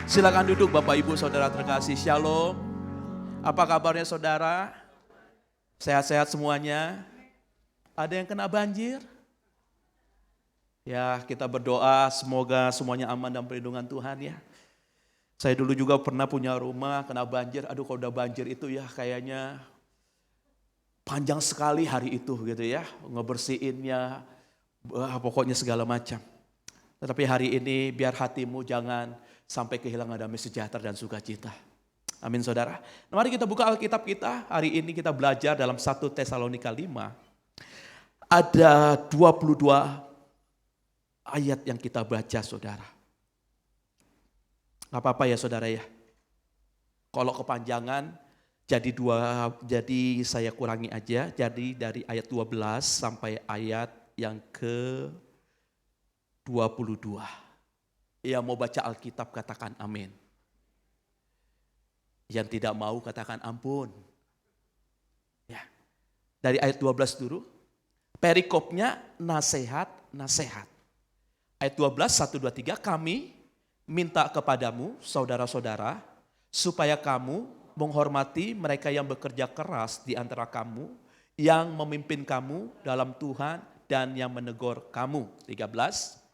Silakan duduk Bapak Ibu Saudara terkasih. Shalom. Apa kabarnya saudara? Sehat-sehat semuanya? Ada yang kena banjir? Ya, kita berdoa semoga semuanya aman dalam perlindungan Tuhan ya. Saya dulu juga pernah punya rumah kena banjir. Aduh, kalau udah banjir itu ya kayaknya panjang sekali hari itu gitu ya. Ngebersihinnya, pokoknya segala macam. Tetapi hari ini biar hatimu jangan sampai kehilangan damai sejahtera dan sukacita. Amin saudara. Nah, mari kita buka Alkitab kita. Hari ini kita belajar dalam 1 Tesalonika 5. Ada 22 ayat yang kita baca saudara. Gak apa-apa ya saudara ya. Kalau kepanjangan jadi saya kurangi aja. Jadi dari ayat 12 sampai ayat yang ke 22. Yang mau baca Alkitab katakan amin. Yang tidak mau katakan ampun. Ya. Dari ayat 12 dulu. Perikopnya nasihat. Ayat 12, 1, 2, 3. Kami minta kepadamu saudara-saudara supaya kamu menghormati mereka yang bekerja keras di antara kamu. Yang memimpin kamu dalam Tuhan dan yang menegur kamu. 13.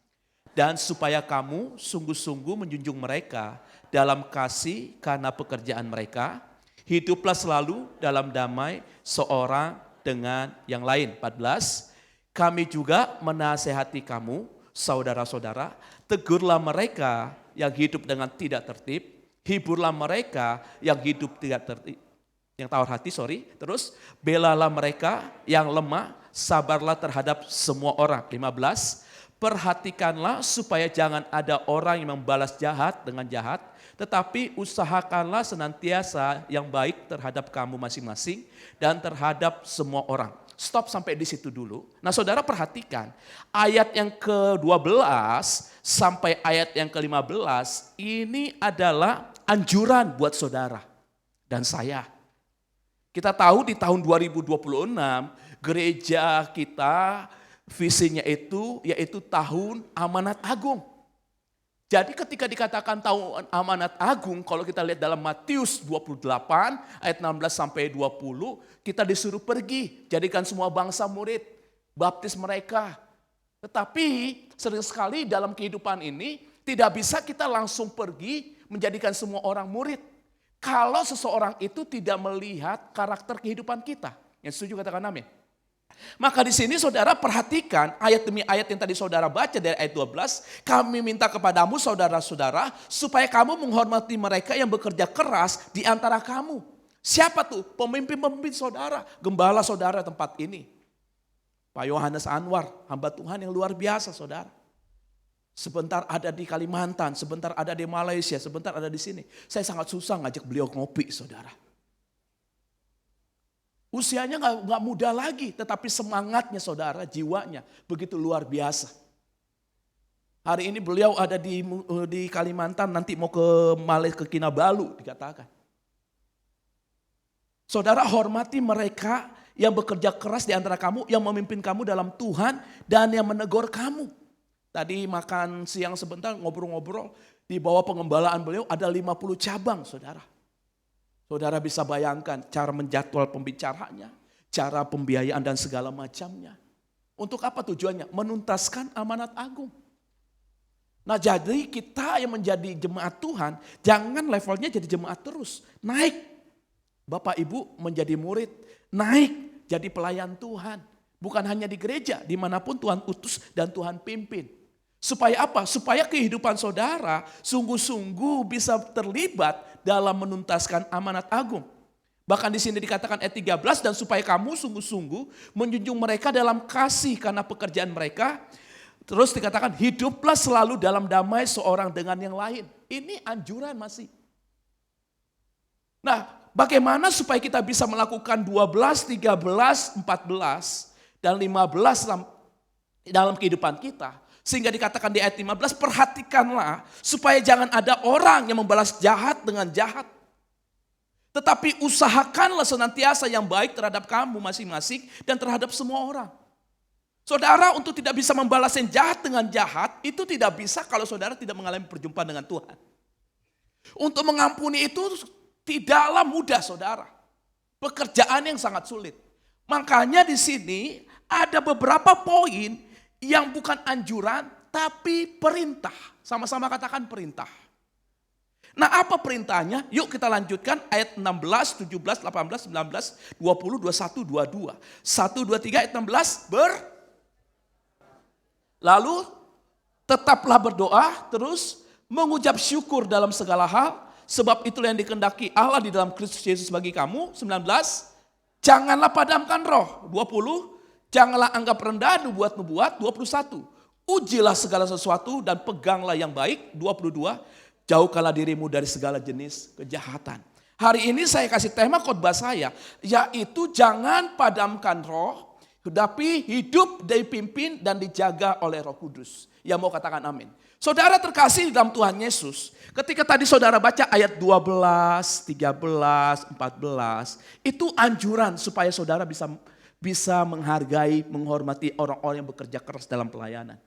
Dan supaya kamu sungguh-sungguh menjunjung mereka dalam kasih karena pekerjaan mereka. Hiduplah selalu dalam damai seorang dengan yang lain. 14. Kami juga menasehati kamu, saudara-saudara, tegurlah mereka yang hidup dengan tidak tertib. Hiburlah mereka yang hidup tidak tertib. Yang tawar hati, Terus, belalah mereka yang lemah, sabarlah terhadap semua orang. 15. Perhatikanlah supaya jangan ada orang yang membalas jahat dengan jahat, tetapi usahakanlah senantiasa yang baik terhadap kamu masing-masing dan terhadap semua orang. Stop sampai di situ dulu. Nah saudara perhatikan, ayat yang ke-12 sampai ayat yang ke-15 ini adalah anjuran buat saudara dan saya. Kita tahu di tahun 2026 gereja kita visinya itu yaitu tahun amanat agung. Jadi ketika dikatakan tahun amanat agung, kalau kita lihat dalam Matius 28 ayat 16 sampai 20, kita disuruh pergi, jadikan semua bangsa murid, baptis mereka. Tetapi sering sekali dalam kehidupan ini tidak bisa kita langsung pergi menjadikan semua orang murid. Kalau seseorang itu tidak melihat karakter kehidupan kita. Yang setuju katakan amin. Maka di sini saudara perhatikan ayat demi ayat yang tadi saudara baca dari ayat 12. Kami minta kepadamu saudara-saudara supaya kamu menghormati mereka yang bekerja keras di antara kamu. Siapa tuh? Pemimpin-pemimpin saudara, gembala saudara tempat ini. Pak Yohanes Anwar, hamba Tuhan yang luar biasa saudara. Sebentar ada di Kalimantan, sebentar ada di Malaysia, sebentar ada di sini. Saya sangat susah ngajak beliau ngopi saudara. Usianya gak muda lagi, tetapi semangatnya saudara, jiwanya begitu luar biasa. Hari ini beliau ada di Kalimantan, nanti mau ke Malaysia, ke Kinabalu dikatakan. Saudara hormati mereka yang bekerja keras di antara kamu, yang memimpin kamu dalam Tuhan dan yang menegur kamu. Tadi makan siang sebentar ngobrol-ngobrol, di bawah pengembalaan beliau ada 50 cabang saudara. Saudara bisa bayangkan cara menjadwal pembicaranya, cara pembiayaan dan segala macamnya. Untuk apa tujuannya? Menuntaskan amanat agung. Nah jadi kita yang menjadi jemaat Tuhan, jangan levelnya jadi jemaat terus. Naik. Bapak Ibu menjadi murid, naik jadi pelayan Tuhan. Bukan hanya di gereja, dimanapun Tuhan utus dan Tuhan pimpin. Supaya apa? Supaya kehidupan saudara sungguh-sungguh bisa terlibat dalam menuntaskan amanat agung. Bahkan di sini dikatakan ayat 13, dan supaya kamu sungguh-sungguh menjunjung mereka dalam kasih karena pekerjaan mereka. Terus dikatakan hiduplah selalu dalam damai seorang dengan yang lain. Ini anjuran masih. Nah bagaimana supaya kita bisa melakukan 12, 13, 14 dan 15 dalam kehidupan kita. Sehingga dikatakan di ayat 15, perhatikanlah supaya jangan ada orang yang membalas jahat dengan jahat. Tetapi usahakanlah senantiasa yang baik terhadap kamu masing-masing dan terhadap semua orang. Saudara untuk tidak bisa membalas yang jahat dengan jahat, itu tidak bisa kalau saudara tidak mengalami perjumpaan dengan Tuhan. Untuk mengampuni itu tidaklah mudah, saudara. Pekerjaan yang sangat sulit. Makanya di sini ada beberapa poin yang bukan anjuran, tapi perintah. Sama-sama katakan perintah. Nah, apa perintahnya? Yuk kita lanjutkan ayat 16, 17, 18, 19, 20, 21, 22. 1, 2, 3 ayat 16 Lalu tetaplah berdoa, terus mengucap syukur dalam segala hal, sebab itulah yang dikehendaki Allah di dalam Kristus Yesus bagi kamu. 19, janganlah padamkan roh. 20, janganlah anggap rendah nubuat-nubuat. 21, ujilah segala sesuatu dan peganglah yang baik. 22, jauhkanlah dirimu dari segala jenis kejahatan. Hari ini saya kasih tema khotbah saya, yaitu jangan padamkan roh, tetapi hidup dipimpin dan dijaga oleh Roh Kudus. Yang mau katakan amin. Saudara terkasih di dalam Tuhan Yesus, ketika tadi saudara baca ayat 12, 13, 14, itu anjuran supaya saudara bisa menghargai, menghormati orang-orang yang bekerja keras dalam pelayanan.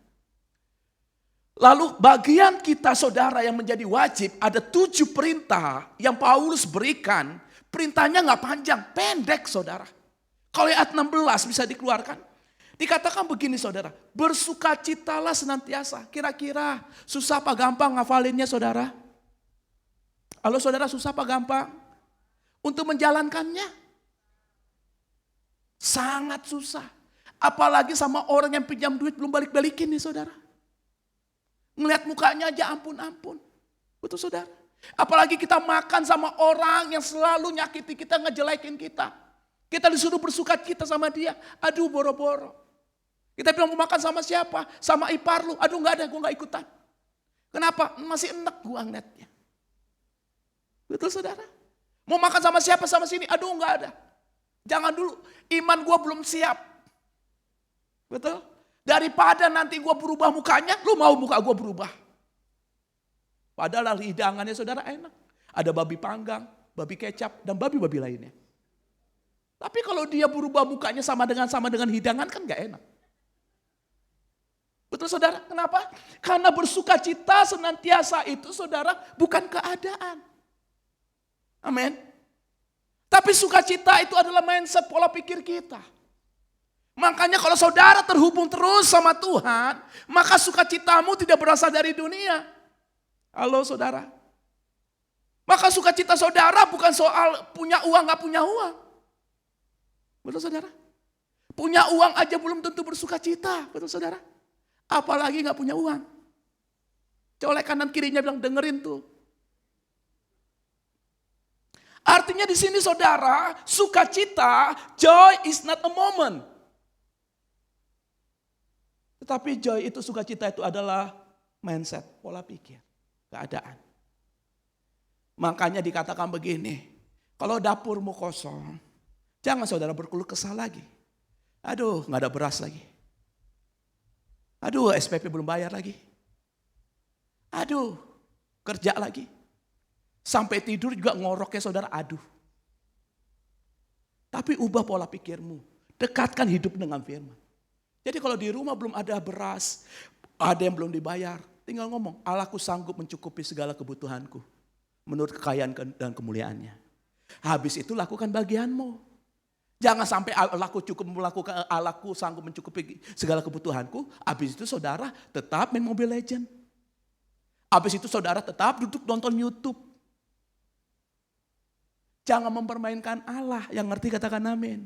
Lalu bagian kita saudara yang menjadi wajib, ada 7 perintah yang Paulus berikan. Perintahnya gak panjang, pendek saudara. Kalau ayat 16 bisa dikeluarkan. Dikatakan begini saudara, bersukacitalah senantiasa. Kira-kira susah apa gampang ngafalinnya saudara? Halo saudara, susah apa gampang? Untuk menjalankannya? Sangat susah. Apalagi sama orang yang pinjam duit belum balik-balikin nih saudara. Ngelihat mukanya aja ampun-ampun. Betul saudara? Apalagi kita makan sama orang yang selalu nyakiti kita, ngejelekin kita. Kita disuruh bersukacita sama dia. Aduh boro-boro. Kita bilang mau makan sama siapa? Sama ipar lu. Aduh gak ada, gue gak ikutan. Kenapa? Masih enek gue ngeliatnya. Betul saudara? Mau makan sama siapa sama sini? Aduh gak ada. Jangan dulu. Iman gue belum siap. Betul? Daripada nanti gue berubah mukanya, lu mau muka gue berubah. Padahal hidangannya saudara enak. Ada babi panggang, babi kecap, dan babi-babi lainnya. Tapi kalau dia berubah mukanya sama dengan hidangan kan gak enak. Betul saudara? Kenapa? Karena bersukacita senantiasa itu saudara bukan keadaan. Amin. Tapi sukacita itu adalah mindset pola pikir kita. Makanya kalau saudara terhubung terus sama Tuhan, maka sukacitamu tidak berasal dari dunia. Halo saudara. Maka sukacita saudara bukan soal punya uang gak punya uang. Betul saudara? Punya uang aja belum tentu bersukacita. Betul saudara? Apalagi gak punya uang. Colek kanan kirinya bilang dengerin tuh. Artinya di sini saudara, sukacita, joy is not a moment. Tetapi joy itu, sukacita itu adalah mindset, pola pikir, keadaan. Makanya dikatakan begini, kalau dapurmu kosong, jangan saudara berkeluh kesah lagi. Aduh gak ada beras lagi. Aduh SPP belum bayar lagi. Aduh kerja lagi. Sampai tidur juga ngoroknya saudara, aduh. Tapi ubah pola pikirmu, dekatkan hidup dengan firman. Jadi kalau di rumah belum ada beras, ada yang belum dibayar, tinggal ngomong, Allahku sanggup mencukupi segala kebutuhanku menurut kekayaan dan kemuliaannya. Habis itu lakukan bagianmu. Jangan sampai Allahku sanggup mencukupi segala kebutuhanku, habis itu saudara tetap main Mobile Legend. Habis itu saudara tetap duduk nonton YouTube. Jangan mempermainkan Allah, yang ngerti katakan amin.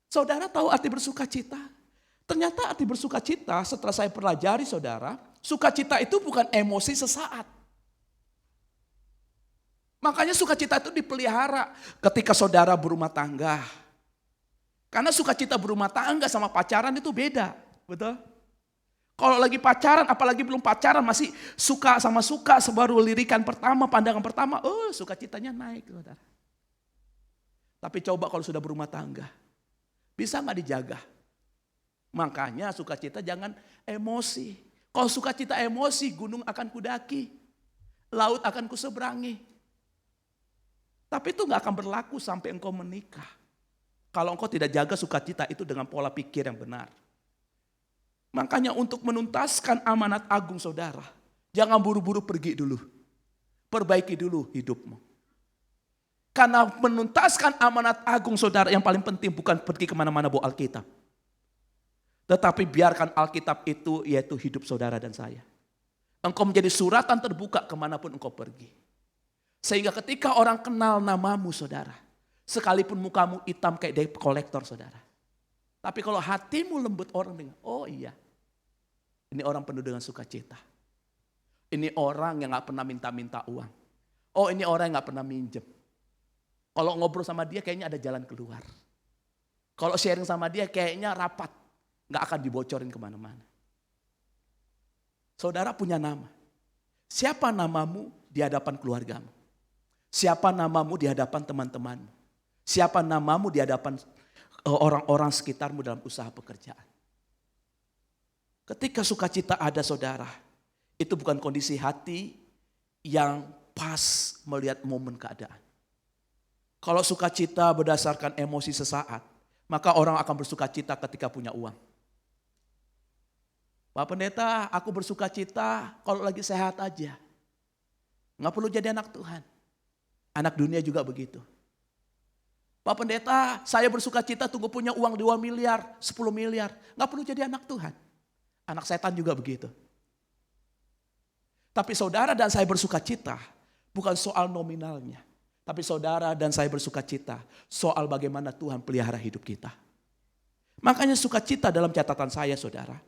Saudara tahu arti bersukacita? Ternyata arti bersukacita setelah saya pelajari saudara, sukacita itu bukan emosi sesaat. Makanya sukacita itu dipelihara ketika saudara berumah tangga. Karena sukacita berumah tangga sama pacaran itu beda, betul? Kalau lagi pacaran, apalagi belum pacaran masih suka sama suka, sebaru lirikan pertama, pandangan pertama, sukacitanya naik saudara. Tapi coba kalau sudah berumah tangga, bisa gak dijaga? Makanya sukacita jangan emosi. Kalau sukacita emosi, gunung akan kudaki, laut akan kuseberangi. Tapi itu gak akan berlaku sampai engkau menikah. Kalau engkau tidak jaga sukacita itu dengan pola pikir yang benar. Makanya untuk menuntaskan amanat agung saudara, jangan buru-buru pergi dulu. Perbaiki dulu hidupmu. Karena menuntaskan amanat agung saudara yang paling penting bukan pergi kemana-mana bawa Alkitab. Tetapi biarkan Alkitab itu yaitu hidup saudara dan saya. Engkau menjadi suratan terbuka kemanapun engkau pergi. Sehingga ketika orang kenal namamu saudara, sekalipun mukamu hitam kayak debt collector saudara. Tapi kalau hatimu lembut orang dengar, oh iya, ini orang penuh dengan sukacita. Ini orang yang gak pernah minta-minta uang. Oh ini orang yang gak pernah minjem. Kalau ngobrol sama dia kayaknya ada jalan keluar. Kalau sharing sama dia kayaknya rapat. Gak akan dibocorin kemana-mana. Saudara punya nama. Siapa namamu di hadapan keluargamu? Siapa namamu di hadapan teman-temanmu? Siapa namamu di hadapan orang-orang sekitarmu dalam usaha pekerjaan? Ketika sukacita ada saudara, itu bukan kondisi hati yang pas melihat momen keadaan. Kalau sukacita berdasarkan emosi sesaat, maka orang akan bersukacita ketika punya uang. Pak Pendeta, aku bersukacita kalau lagi sehat aja. Nggak perlu jadi anak Tuhan. Anak dunia juga begitu. Pak Pendeta, saya bersukacita tunggu punya uang 2 miliar, 10 miliar. Nggak perlu jadi anak Tuhan. Anak setan juga begitu. Tapi saudara dan saya bersukacita bukan soal nominalnya. Tapi saudara dan saya bersukacita soal bagaimana Tuhan pelihara hidup kita. Makanya sukacita dalam catatan saya saudara.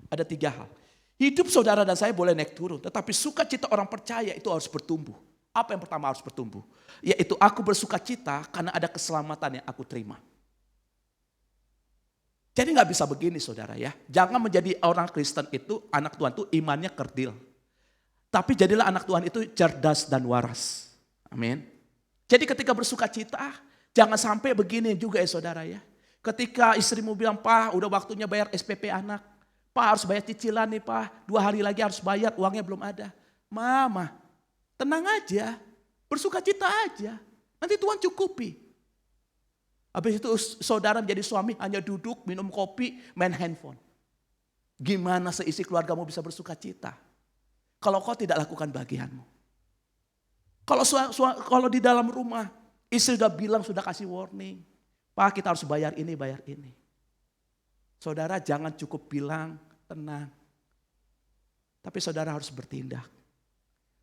Ada 3 hal. Hidup saudara dan saya boleh naik turun. Tetapi sukacita orang percaya itu harus bertumbuh. Apa yang pertama harus bertumbuh? Yaitu aku bersukacita karena ada keselamatan yang aku terima. Jadi gak bisa begini saudara ya. Jangan menjadi orang Kristen itu, anak Tuhan itu imannya kerdil. Tapi jadilah anak Tuhan itu cerdas dan waras. Amin. Jadi ketika bersukacita, jangan sampai begini juga ya saudara ya. Ketika istrimu bilang, Pak udah waktunya bayar SPP anak. Pak harus bayar cicilan nih Pak, 2 hari lagi harus bayar, uangnya belum ada. Mama, tenang aja, bersukacita aja. Nanti Tuhan cukupi. Habis itu saudara menjadi suami hanya duduk, minum kopi, main handphone. Gimana seisi keluargamu bisa bersukacita? Kalau kau tidak lakukan bagianmu. Kalau di dalam rumah, istri sudah bilang, sudah kasih warning. Pak kita harus bayar ini, bayar ini. Saudara jangan cukup bilang tenang. Tapi saudara harus bertindak.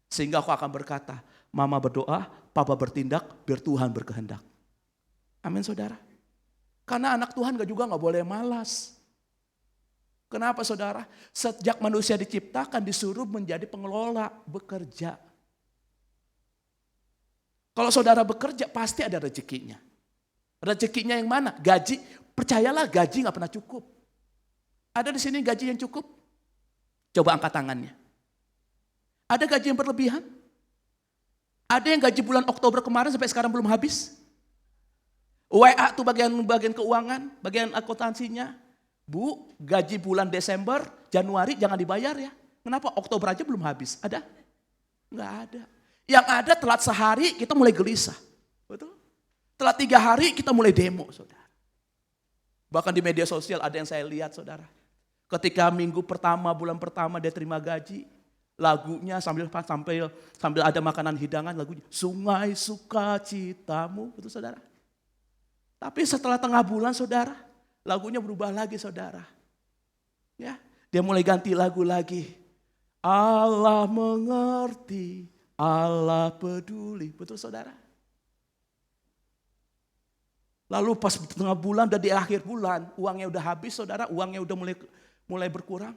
Sehingga aku akan berkata, mama berdoa, papa bertindak, biar Tuhan berkehendak. Amin saudara. Karena anak Tuhan juga gak boleh malas. Kenapa saudara? Sejak manusia diciptakan disuruh menjadi pengelola, bekerja. Kalau saudara bekerja pasti ada rezekinya. Rezekinya yang mana? Gaji. Percayalah gaji gak pernah cukup. Ada di sini gaji yang cukup? Coba angkat tangannya. Ada gaji yang berlebihan? Ada yang gaji bulan Oktober kemarin sampai sekarang belum habis? WA tuh bagian keuangan, bagian akuntansinya. Bu, gaji bulan Desember, Januari jangan dibayar ya. Kenapa? Oktober aja belum habis. Ada? Enggak ada. Yang ada telat sehari kita mulai gelisah. Betul? Telat 3 hari kita mulai demo saudara. Bahkan di media sosial ada yang saya lihat saudara. Ketika minggu pertama, bulan pertama dia terima gaji. Lagunya sambil ada makanan hidangan lagunya. Sungai sukacitamu. Betul saudara? Tapi setelah tengah bulan saudara. Lagunya berubah lagi saudara. Ya, dia mulai ganti lagu lagi. Allah mengerti. Allah peduli, betul saudara? Lalu pas tengah bulan dan di akhir bulan, uangnya udah habis saudara, uangnya udah mulai berkurang.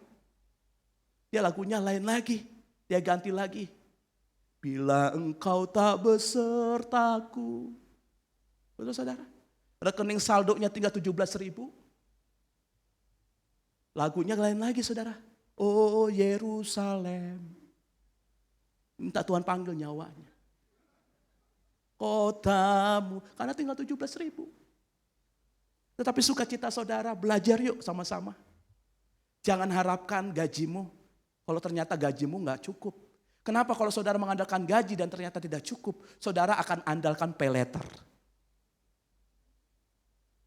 Dia lagunya lain lagi, dia ganti lagi. Bila engkau tak besertaku. Betul saudara? Rekening saldonya tinggal 17.000. Lagunya lain lagi saudara. Oh Yerusalem. Minta Tuhan panggil nyawanya. Kotamu, karena tinggal 17.000. Tetapi sukacita saudara, belajar yuk sama-sama. Jangan harapkan gajimu, kalau ternyata gajimu gak cukup. Kenapa kalau saudara mengandalkan gaji dan ternyata tidak cukup, saudara akan andalkan payletter.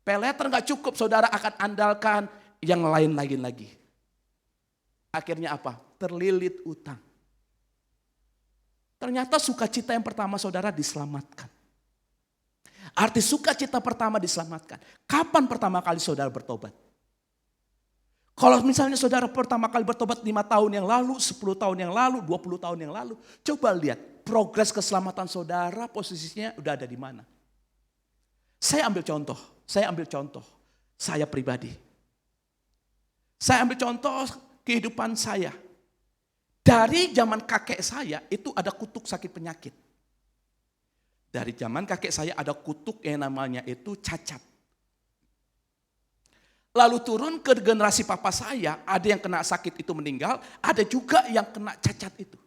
Payletter gak cukup, saudara akan andalkan yang lain-lain lagi. Akhirnya apa? Terlilit utang. Ternyata sukacita yang pertama saudara diselamatkan. Arti sukacita pertama diselamatkan. Kapan pertama kali saudara bertobat? Kalau misalnya saudara pertama kali bertobat 5 tahun yang lalu, 10 tahun yang lalu, 20 tahun yang lalu. Coba lihat progres keselamatan saudara posisinya udah ada di mana. Saya ambil contoh. Saya pribadi. Saya ambil contoh kehidupan saya. Dari zaman kakek saya itu ada kutuk sakit penyakit. Dari zaman kakek saya ada kutuk yang namanya itu cacat. Lalu turun ke generasi papa saya, ada yang kena sakit itu meninggal, ada juga yang kena cacat itu.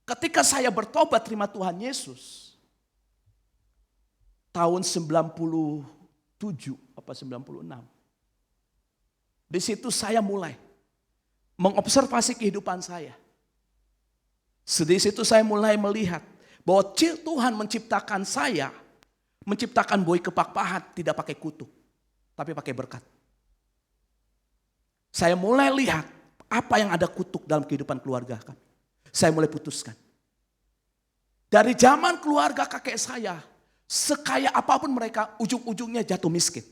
Ketika saya bertobat terima Tuhan Yesus, tahun 97 apa 96. Di situ saya mulai mengobservasi kehidupan saya. Di situ saya mulai melihat bahwa Tuhan menciptakan saya, menciptakan Boy Kepakpahat tidak pakai kutuk, tapi pakai berkat. Saya mulai lihat apa yang ada kutuk dalam kehidupan keluarga kami. Saya mulai putuskan. Dari zaman keluarga kakek saya, sekaya apapun mereka, ujung-ujungnya jatuh miskin.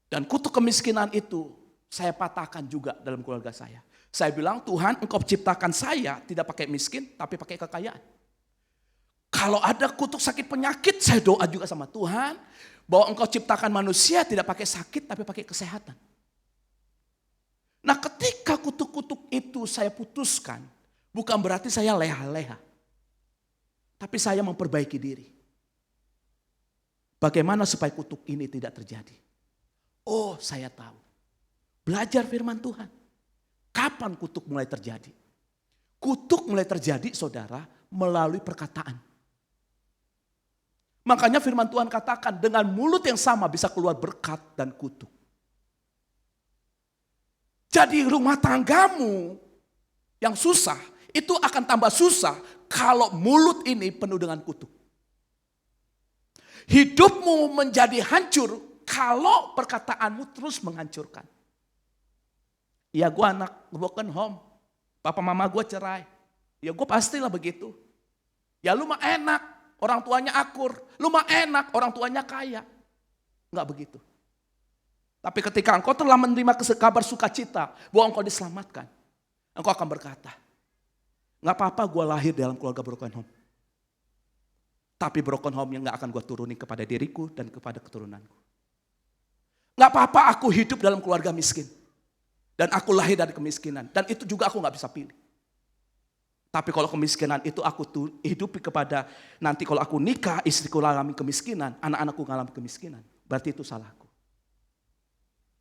Dan kutuk kemiskinan itu saya patahkan juga dalam keluarga saya. Saya bilang, Tuhan engkau ciptakan saya tidak pakai miskin, tapi pakai kekayaan. Kalau ada kutuk sakit penyakit, saya doa juga sama Tuhan, bahwa engkau ciptakan manusia tidak pakai sakit, tapi pakai kesehatan. Nah ketika kutuk-kutuk itu saya putuskan, bukan berarti saya leha-leha. Tapi saya memperbaiki diri. Bagaimana supaya kutuk ini tidak terjadi? Oh, saya tahu. Belajar firman Tuhan. Kapan kutuk mulai terjadi? Kutuk mulai terjadi, saudara, melalui perkataan. Makanya firman Tuhan katakan, dengan mulut yang sama bisa keluar berkat dan kutuk. Jadi rumah tanggamu yang susah, itu akan tambah susah kalau mulut ini penuh dengan kutuk. Hidupmu menjadi hancur kalau perkataanmu terus menghancurkan. Ya gue anak broken home. Papa mama gue cerai. Ya gue pastilah begitu. Ya lu mah enak. Orang tuanya akur. Lu mah enak. Orang tuanya kaya. Enggak begitu. Tapi ketika engkau telah menerima kabar sukacita. Bahwa engkau diselamatkan. Engkau akan berkata. Enggak apa-apa gue lahir dalam keluarga broken home. Tapi broken home yang gak akan gue turuni kepada diriku dan kepada keturunanku. Gak apa-apa aku hidup dalam keluarga miskin. Dan aku lahir dari kemiskinan. Dan itu juga aku gak bisa pilih. Tapi kalau kemiskinan itu aku hidupi kepada, nanti kalau aku nikah, istriku alami kemiskinan, anak-anakku mengalami kemiskinan. Berarti itu salahku.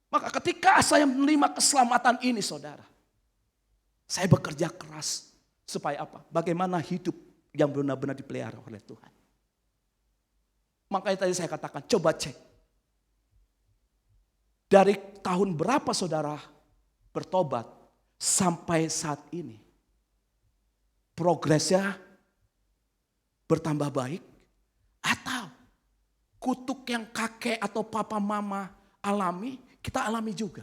Maka ketika saya menerima keselamatan ini saudara. Saya bekerja keras. Supaya apa? Bagaimana hidup yang benar-benar dipelihara oleh Tuhan. Makanya tadi saya katakan, coba cek. Dari tahun berapa saudara bertobat sampai saat ini. Progresnya bertambah baik atau kutuk yang kakek atau papa mama alami, kita alami juga.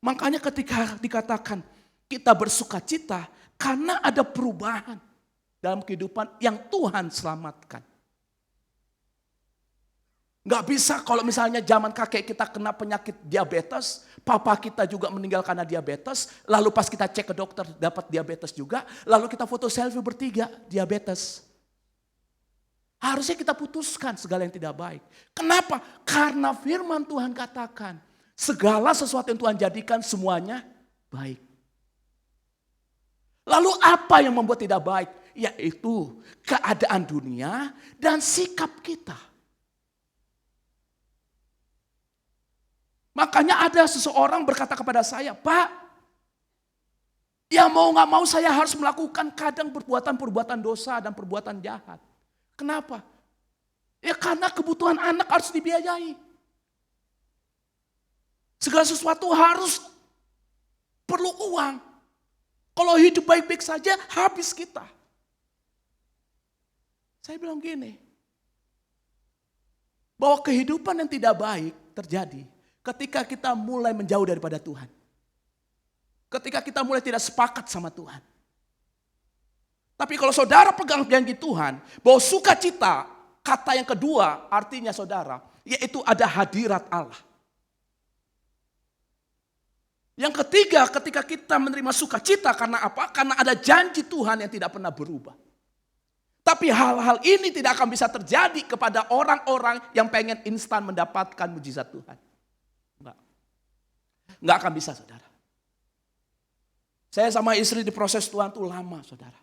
Makanya ketika dikatakan kita bersukacita karena ada perubahan dalam kehidupan yang Tuhan selamatkan. Gak bisa kalau misalnya zaman kakek kita kena penyakit diabetes, papa kita juga meninggal karena diabetes, lalu pas kita cek ke dokter dapat diabetes juga, lalu kita foto selfie bertiga diabetes. Harusnya kita putuskan segala yang tidak baik. Kenapa? Karena firman Tuhan katakan, segala sesuatu yang Tuhan jadikan semuanya baik. Lalu apa yang membuat tidak baik? Yaitu keadaan dunia dan sikap kita. Makanya ada seseorang berkata kepada saya, Pak, ya mau gak mau saya harus melakukan kadang perbuatan-perbuatan dosa dan perbuatan jahat. Kenapa? Ya karena kebutuhan anak harus dibiayai. Segala sesuatu harus perlu uang. Kalau hidup baik-baik saja habis kita. Saya bilang gini, bahwa kehidupan yang tidak baik terjadi ketika kita mulai menjauh daripada Tuhan. Ketika kita mulai tidak sepakat sama Tuhan. Tapi kalau saudara pegang janji Tuhan, bahwa sukacita, kata yang kedua artinya saudara, yaitu ada hadirat Allah. Yang ketiga, ketika kita menerima sukacita karena apa? Karena ada janji Tuhan yang tidak pernah berubah. Tapi hal-hal ini tidak akan bisa terjadi kepada orang-orang yang pengen instan mendapatkan mujizat Tuhan. Enggak akan bisa, saudara. Saya sama istri di proses Tuhan itu lama, saudara.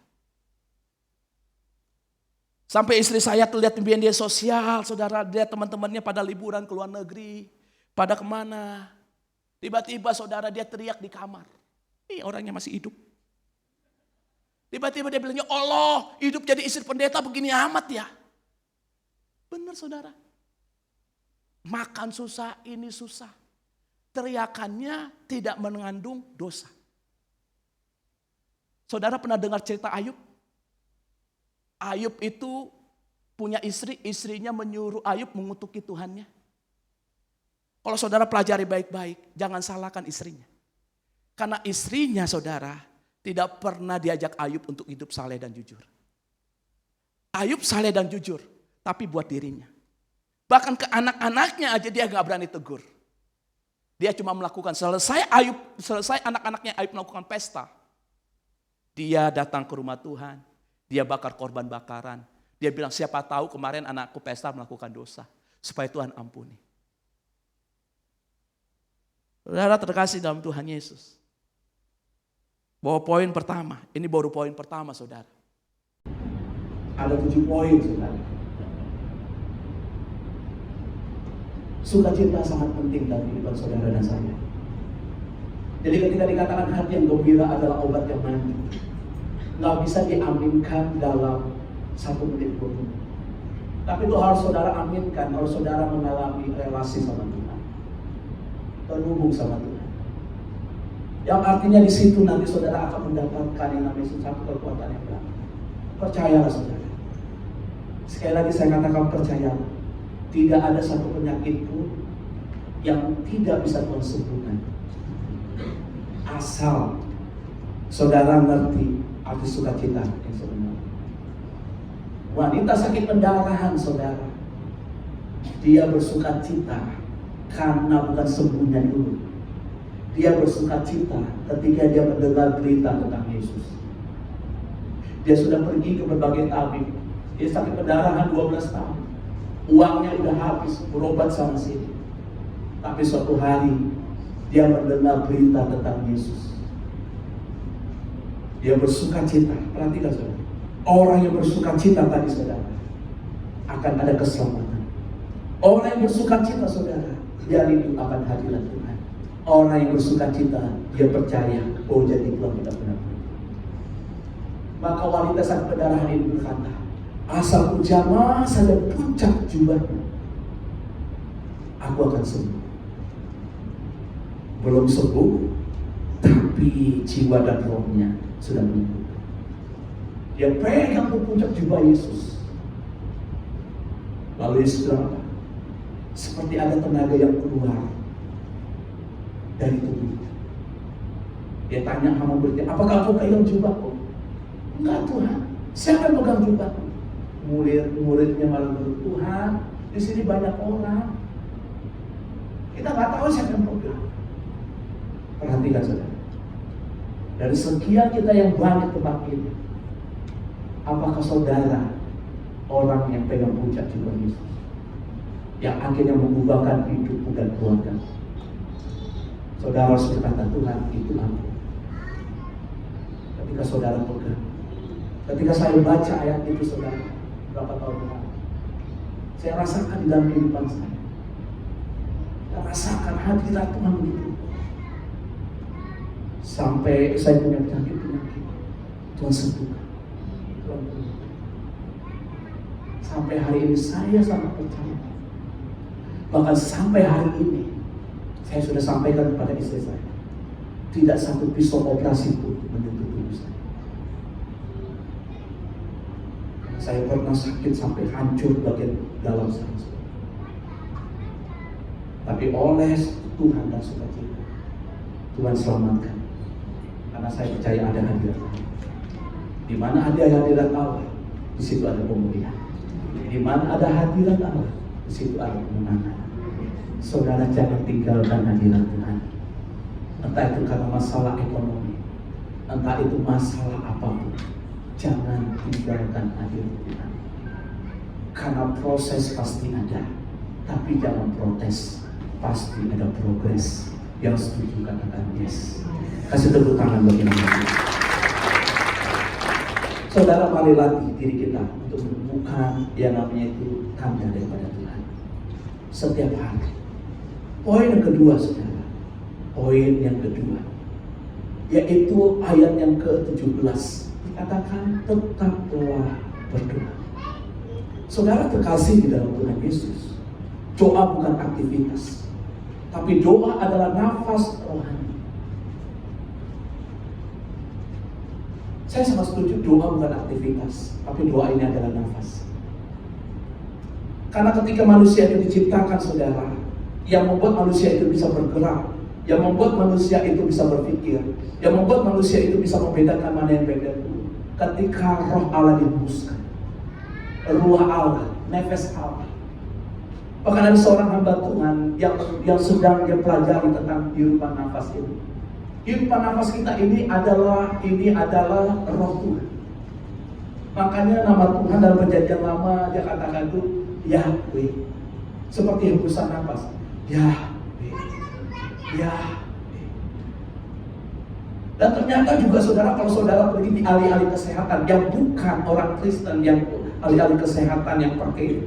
Sampai istri saya terlihat di media sosial, saudara, lihat teman-temannya pada liburan ke luar negeri, pada kemana. Tiba-tiba saudara dia teriak di kamar. Ini orangnya masih hidup. Tiba-tiba dia bilangnya, Allah, hidup jadi istri pendeta begini amat ya. Benar saudara. Makan susah, ini susah. Teriakannya tidak mengandung dosa. Saudara pernah dengar cerita Ayub? Ayub itu punya istri, istrinya menyuruh Ayub mengutuki Tuhannya. Kalau saudara pelajari baik-baik, jangan salahkan istrinya. Karena istrinya saudara tidak pernah diajak Ayub untuk hidup saleh dan jujur. Ayub saleh dan jujur, tapi buat dirinya. Bahkan ke anak-anaknya aja dia gak berani tegur. Dia cuma melakukan, selesai anak-anaknya Ayub melakukan pesta. Dia datang ke rumah Tuhan, dia bakar korban bakaran. Dia bilang, siapa tahu kemarin anakku pesta melakukan dosa, supaya Tuhan ampuni. Saudara terkasih dalam Tuhan Yesus. Bahwa poin pertama, ini baru poin pertama saudara. Ada 7 poin saudara. Sukacita sangat penting dalam kehidupan saudara dan saya. Jadi ketika dikatakan hati yang gembira adalah obat yang mandi, nggak bisa diaminkan dalam 1 menit 2 menit. Tapi itu harus saudara aminkan kalau saudara mengalami relasi sama Tuhan, terhubung sama Tuhan. Yang artinya di situ nanti saudara akan mendapatkan yang namanya satu kekuatan yang baru. Percayalah saudara. Sekali lagi saya katakan percayalah. Tidak ada satu penyakit pun yang tidak bisa Tuhan sembuhkan. Asal saudara ngerti arti sukacita yang sebenarnya. Wanita sakit pendarahan saudara, dia bersukacita karena bukan sembuhnya dulu. Dia bersukacita ketika dia mendengar berita tentang Yesus. Dia sudah pergi ke berbagai tabib. Dia sakit pendarahan 12 tahun. Uangnya udah habis, berobat sana sini. Tapi suatu hari dia mendengar berita tentang Yesus. Dia bersukacita. Perhatikan saudara. Orang yang bersukacita tadi saudara akan ada keselamatan. Orang yang bersukacita saudara, dia rindu akan hadirat Tuhan. Orang yang bersukacita, dia percaya, oh jadi Tuhan benar-benar. Maka wanita sakit pendarahan ini berkata, asal ku jamah saja puncak jubahnya, aku akan sembuh. Belum sembuh, tapi jiwa dan rohnya sudah menyembuh. Dia pegang puncak jubah Yesus. Lalu Yesus bilang apa? Seperti ada tenaga yang keluar dari tubuh. Dia tanya sama muridnya, apakah kau pegang jubahku? Enggak Tuhan. Siapa yang pegang jubahku? Muridnya malah bilang, Tuhan, di sini banyak orang. Kita nggak tahu siapa yang pegang. Perhatikan saudara. Dari sekian kita yang banyak tempat ini, apakah saudara orang yang pegang puncak jubah Yesus? Yang akhirnya mengubahkan hidup dan keluarga. Saudara harus berkata, Tuhan itu aku. Ketika saudara pegang. Ketika saya baca ayat itu saudara, berapa tahun lalu, saya rasakan di dalam kehidupan saya. Saya rasakan hadirat Tuhan begitu. Sampai saya punya penyakit-penyakit, Tuhan sembuhkan. Sampai hari ini saya sangat percaya. Bahkan sampai hari ini saya sudah sampaikan kepada istri saya, tidak satu pisau operasi pun menyentuh tubuh saya. Saya pernah sakit sampai hancur bagian dalam saya. tapi oleh Tuhan dan sukacita Tuhan selamatkan. Karena saya percaya ada hadirat Allah. Di mana ada hadirat Allah, di situ ada pemulihan. Di mana ada hadirat Allah, di situ ada kemenangan. Saudara jangan tinggalkan hadirat Tuhan. Entah itu karena masalah ekonomi, entah itu masalah apapun, jangan tinggalkan hadirat Tuhan. Karena proses pasti ada, tapi jangan protes. Pasti ada progres. Yang setuju katakan yes. Kasih tepuk tangan bagi nama. Saudara, mari latih diri kita untuk menemukan yang namanya itu tanda daripada Tuhan setiap hari. Poin yang kedua, saudara, poin yang kedua, yaitu ayat yang ke-17, dikatakan tetaplah berdoa. Saudara terkasih di dalam Tuhan Yesus, doa bukan aktivitas, tapi doa adalah nafas rohani. Saya sangat setuju doa bukan aktivitas, tapi doa ini adalah nafas. Karena ketika manusia itu diciptakan, saudara, yang membuat manusia itu bisa bergerak, yang membuat manusia itu bisa berpikir, yang membuat manusia itu bisa membedakan mana yang baik dan buruk, ketika roh Allah dihembuskan, ruah Allah, nefes Allah. Bahkan ada seorang hamba Tuhan yang sedang dia pelajari tentang hirupan nafas ini. Hirupan nafas kita ini adalah roh Tuhan. Makanya nama Tuhan dalam perjanjian lama dia katakan itu Yahweh. Seperti hembusan nafas, Yahweh, Yahweh. Dan ternyata juga saudara, kalau saudara pergi di ahli-ahli kesehatan yang bukan orang Kristen, yang ahli-ahli kesehatan yang pakai,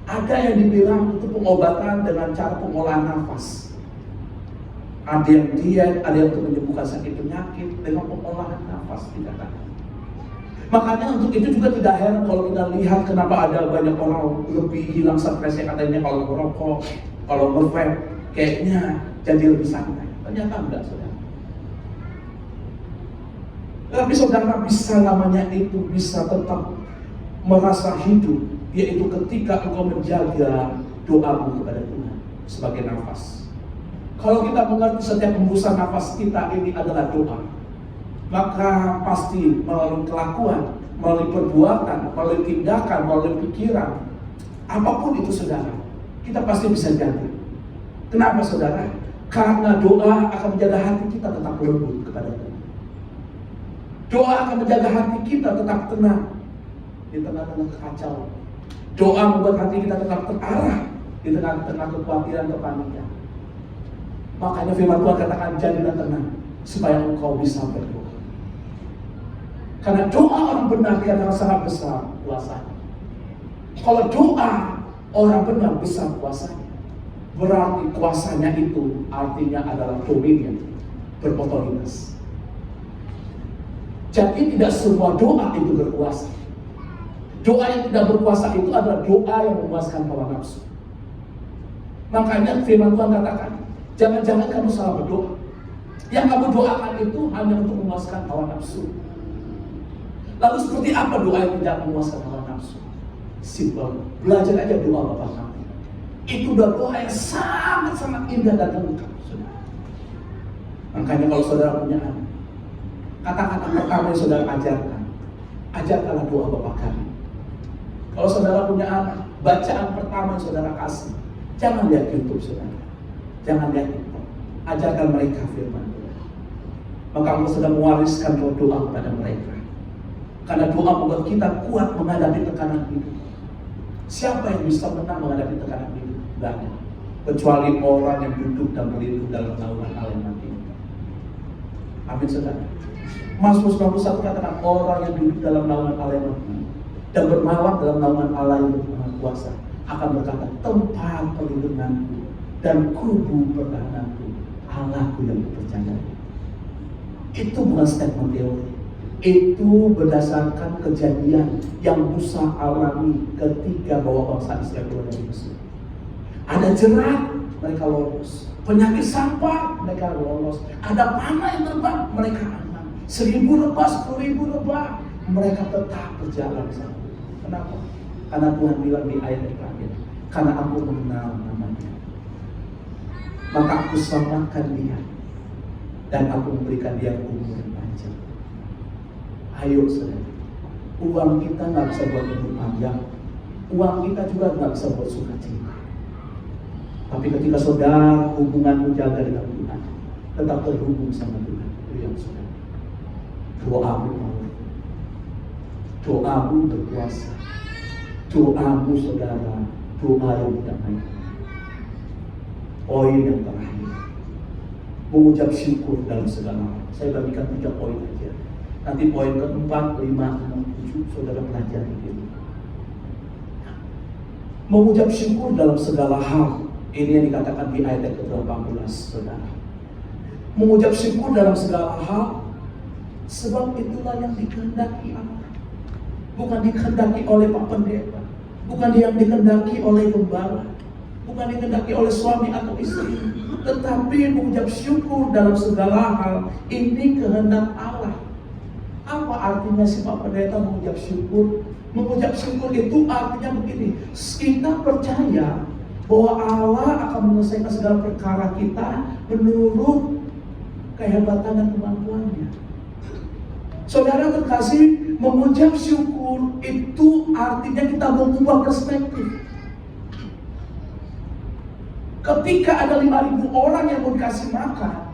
ada yang dibilang itu pengobatan dengan cara pengolahan nafas. Ada yang diet, ada yang untuk menyembuhkan sakit penyakit dengan pengolahan nafas dikatakan. Makanya untuk itu juga tidak heran kalau kita lihat kenapa ada banyak orang lebih hilang stresnya, katanya kalau merokok, kalau nge-vape, kayaknya jadi lebih santai. Ternyata enggak, saudara. Tapi saudara bisa namanya itu bisa tetap merasa hidup, yaitu ketika engkau menjaga doamu kepada Tuhan sebagai nafas. Kalau kita mengerti setiap hembusan nafas kita ini adalah doa, maka pasti melalui kelakuan, melalui perbuatan, melalui tindakan, melalui pikiran, apapun itu saudara, kita pasti bisa jaga. Kenapa saudara? Karena doa akan menjaga hati kita tetap lembut kepada Tuhan. Doa akan menjaga hati kita tetap tenang di tengah-tengah kekacauan. Doa membuat hati kita tetap terarah di tengah-tengah kekhawatiran, kepanikan. Makanya firman Tuhan katakan, jadilah tenang supaya engkau bisa berdoa. Karena doa orang benar adalah sangat besar kuasanya. Kalau doa orang benar besar kuasanya, berarti kuasanya itu artinya adalah dominion, berotoritas. Jadi tidak semua doa itu berkuasa. Doa yang tidak berkuasa itu adalah doa yang memuaskan hawa nafsu. Makanya firman Tuhan katakan, jangan-jangan kamu salah berdoa. Yang kamu doakan itu hanya untuk memuaskan hawa nafsu. Lalu seperti apa doa yang tidak memuaskan hawa nafsu? Simpel, belajar aja doa Bapa Kami. Itu udah doa yang sangat-sangat indah dan lengkap. Makanya kalau saudara punya anak, kata-kata pertama yang saudara ajarkanlah doa Bapa Kami. Kalau saudara punya anak, bacaan pertama yang saudara kasih, jangan lihat YouTube saudara, jangan lihat TikTok, ajarkan mereka firman Tuhan. Maka Allah sedang mewariskan doa kepada mereka. Karena doa membuat kita kuat menghadapi tekanan hidup. Siapa yang bisa menang menghadapi tekanan hidup? Tidak ada. Kecuali orang yang duduk dan berlindung dalam naungan Allah yang mati. Amin saudara. Mazmur 91 katakan, orang yang duduk dalam naungan Allah yang mati dan bermalam dalam naungan Allah yang Maha Kuasa akan berkata, tempat perlindunganku dan kubu pertahananku, Allahku yang kupercayai. Itu bukan statement teori. Itu berdasarkan kejadian yang Musa alami ketika bawa bangsa Israel keluar dari Mesir. Ada jerat, mereka lolos. Penyakit sampah, mereka lolos. Ada panah yang terbang, mereka aman. 1000 lebah, 10.000 lebah, mereka tetap berjalan bersama. Kenapa? Karena Tuhan bilang di ayat yang terakhir, karena aku mengenal namanya. maka aku selamatkan dia dan aku memberikan dia umur panjang. Ayo saudara, uang kita nggak bisa buat umur panjang, uang kita juga nggak bisa buat sukacita. Tapi ketika saudara hubunganmu jaga dengan Tuhan, tetap terhubung sama Tuhan, itu yang saudara. Doamu power, doamu berkuasa, doamu saudara, doa yang tidak main. Poin yang terakhir, mengucap syukur dalam segala hal. Saya bagikan 3 poin aja. Nanti poin keempat, 5, 6, 7 saudara pelajari itu. Mengucap syukur dalam segala hal. Ini yang dikatakan di ayat ke-18, saudara. Mengucap syukur dalam segala hal, sebab itulah yang dikehendaki Allah. Bukan dikehendaki oleh Pak Pendeta, bukan yang dikehendaki oleh gembala, bukan dikehendaki oleh suami atau istri, tetapi mengucap syukur dalam segala hal. Ini kehendak Allah. Apa artinya sih Pak Pendeta mengucap syukur? Mengucap syukur itu artinya begini, kita percaya bahwa Allah akan menyelesaikan segala perkara kita menurut kehebatan dan kemampuannya. Saudara terkasih, mengucap syukur itu artinya kita mengubah perspektif. Ketika ada 5.000 orang yang mau dikasih makan,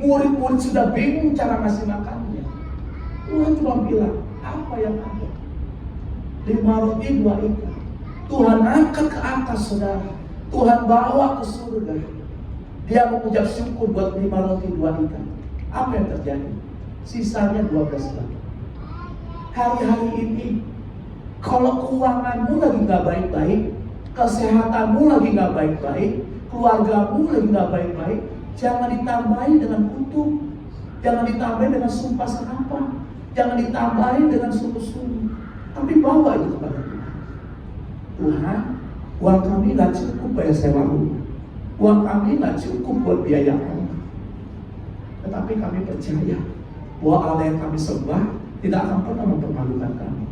murid-murid sudah bingung cara ngasih makannya. Tuhan cuma bilang, apa yang ada? 5 roti 2 ikan. Tuhan angkat ke atas saudara, Tuhan bawa ke surga. Dia mengucap syukur buat 5 roti 2 ikan. Apa yang terjadi? Sisanya 12 lagi. Hari-hari ini, kalau keuanganmu lagi gak baik-baik, kesehatanmu lagi gak baik-baik, keluargamu lagi gak baik-baik, jangan ditambahi dengan kutuk, jangan ditambahi dengan sumpah serapah, jangan ditambahi dengan sungguh-sungguh, tapi bawa itu kepada Tuhan. Tuhan, uang kami gak cukup bayar sewa rumah, uang kami gak cukup buat biaya rumah, tetapi kami percaya bahwa Allah yang kami sembah tidak akan pernah mempermalukan kami.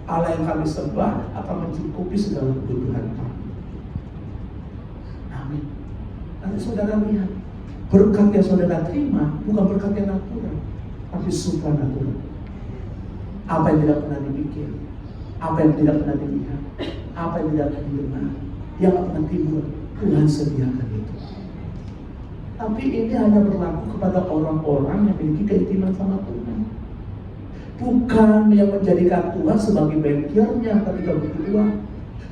Allah yang kami sembah akan mencukupi segala kebutuhan kami. Amin. Nanti saudara lihat, berkat yang saudara terima bukan berkat yang natural, tapi supranatural. Apa yang tidak pernah dipikir, apa yang tidak pernah dilihat, apa yang tidak pernah didengar, yang tidak pernah timbul, Tuhan sediakan itu. Tapi ini hanya berlaku kepada orang-orang yang memiliki keintiman sama Tuhan. Bukan yang menjadikan Tuhan sebagai bankirnya ketika butuh uang,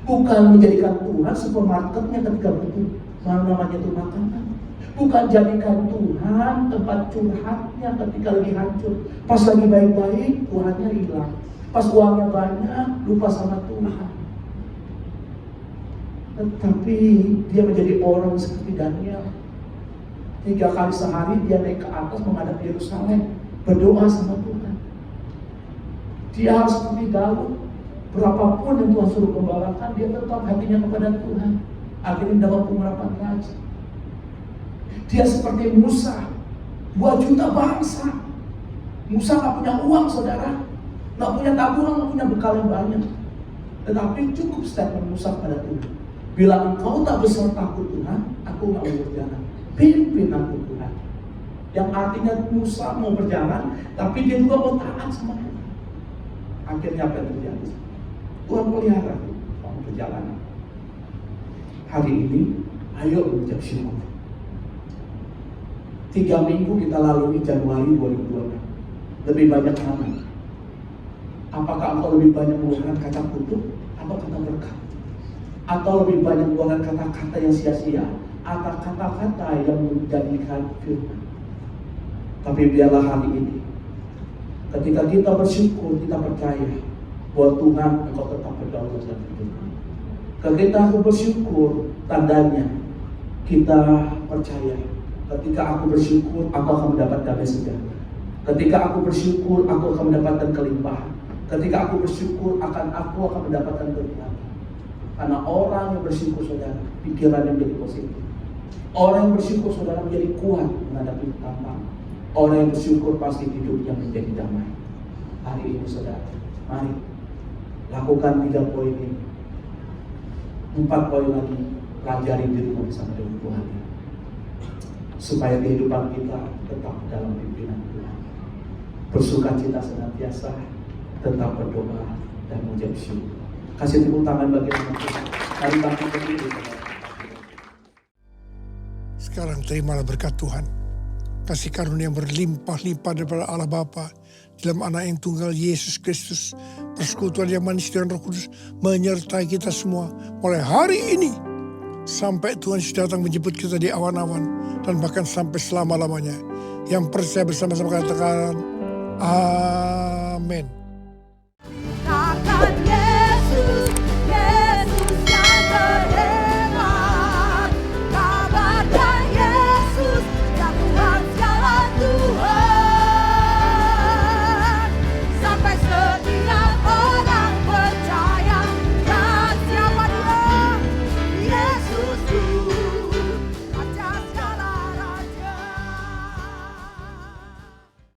bukan menjadikan Tuhan supermarketnya ketika butuh namanya itu makanan, bukan jadikan Tuhan tempat curhatnya ketika lagi hancur. Pas lagi baik-baik, Tuhannya hilang. Pas uangnya banyak, lupa sama Tuhan. Tetapi dia menjadi orang seperti Daniel. 3 kali sehari dia naik ke atas menghadap Yerusalem, berdoa sama Tuhan. Dia harus seperti Daud, berapapun yang Tuhan suruh gembalakan, dia tetap hatinya kepada Tuhan. Akhirnya dapat pengurapan raja. Dia seperti Musa, 2 juta bangsa. Musa gak punya uang saudara, gak punya tabungan, gak punya bekal yang banyak. Tetapi cukup statement Musa pada Tuhan, bila engkau tak besertaku Tuhan, aku gak mau berjalan. Pimpin aku Tuhan. Yang artinya Musa mau berjalan, tapi dia juga mau taat sama Tuhan. Akhirnya apa yang terjadi? Tuhan pelihara kamu perjalanan. Hari ini, ayo mengucap syukur. 3 minggu kita lalui Januari 2020. Lebih banyak mana? Apakah engkau lebih banyak mengeluarkan kata kutuk atau kata berkat? Atau lebih banyak mengeluarkan kata-kata yang sia-sia atau kata-kata yang menjadikan firman? Tapi biarlah hari ini, ketika kita bersyukur, kita percaya bahwa Tuhan engkau tetap berdaulat dalam hidup. Ketika aku bersyukur, tandanya kita percaya. Ketika aku bersyukur, aku akan mendapat damai sejahtera. Ketika aku bersyukur, aku akan mendapatkan kelimpahan. Ketika aku bersyukur, aku akan mendapatkan berkat. Karena orang yang bersyukur saudara, pikirannya menjadi positif. Orang yang bersyukur saudara menjadi kuat menghadapi tantangan. Orang yang bersyukur pasti hidupnya menjadi damai. Hari ini saudara, mari lakukan 3 poin ini. 4 poin lagi, pelajari di rumah bersama dengan Tuhan. supaya kehidupan kita tetap dalam pimpinan Tuhan. Bersukacita senantiasa, tetap berdoa dan mengucap syukur. Kasih tepuk tangan bagi teman-teman. Mari bangkit berdiri. Sekarang terimalah berkat Tuhan. Kasih karunia yang berlimpah-limpah daripada Allah Bapa dalam anak yang tunggal Yesus Kristus. Persekutuan yang manis dengan Roh Kudus menyertai kita semua mulai hari ini sampai Tuhan Yesus datang menjemput kita di awan-awan dan bahkan sampai selama-lamanya. Yang percaya bersama-sama katakan amin. Takkan